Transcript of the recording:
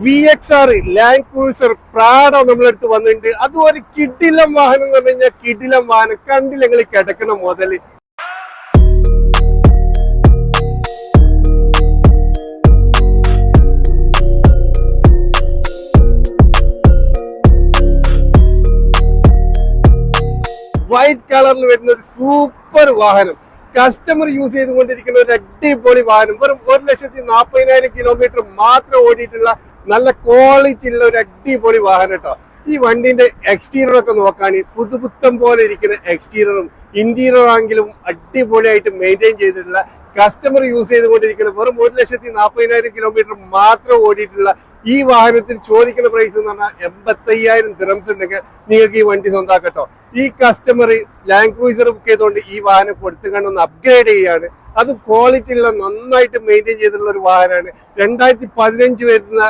VXR land cruiser Prado നമ്മളെടുത്ത് വന്നിട്ടുണ്ട്. അതും ഒരു കിടിലം വാഹനം എന്ന് പറഞ്ഞു കഴിഞ്ഞാൽ കിടിലം വാഹനം കണ്ടില്ല നിങ്ങൾ കിടക്കണ മുതല്. വൈറ്റ് കളറിൽ വരുന്ന ഒരു സൂപ്പർ വാഹനം, കസ്റ്റമർ യൂസ് ചെയ്തുകൊണ്ടിരിക്കുന്ന ഒരു അടിപൊളി വാഹനം. വെറും 1,40,000 കിലോമീറ്റർ മാത്രം ഓടിയിട്ടുള്ള നല്ല ക്വാളിറ്റി ഉള്ള ഒരു അടിപൊളി വാഹനം കേട്ടോ. ഈ വണ്ടിന്റെ എക്സ്റ്റീരിയർ ഒക്കെ നോക്കാൻ പുതുപുത്തം പോലെ ഇരിക്കുന്ന എക്സ്റ്റീരിയറും ഇന്റീരിയർ ആണെങ്കിലും അടിപൊളിയായിട്ട് മെയിൻറ്റെയിൻ ചെയ്തിട്ടുള്ള, കസ്റ്റമർ യൂസ് ചെയ്തുകൊണ്ടിരിക്കുന്ന വെറും 1,40,000 കിലോമീറ്റർ മാത്രം ഓടിയിട്ടുള്ള ഈ വാഹനത്തിൽ ചോദിക്കുന്ന പ്രൈസ് എന്ന് പറഞ്ഞാൽ 85,000 ദിറംസ് ഉണ്ടെങ്കിൽ നിങ്ങൾക്ക് ഈ വണ്ടി സ്വന്തമാക്കട്ടോ. ഈ കസ്റ്റമർ ലാൻഡ് ക്രൂസർ ബുക്ക് ചെയ്തുകൊണ്ട് ഈ വാഹനം കൊടുത്തുകൊണ്ട് ഒന്ന് അപ്ഗ്രേഡ് ചെയ്യാണ്. അത് ക്വാളിറ്റി ഉള്ള നന്നായിട്ട് മെയിൻറ്റെയിൻ ചെയ്തിട്ടുള്ള ഒരു വാഹനമാണ്. 2015 വരുന്ന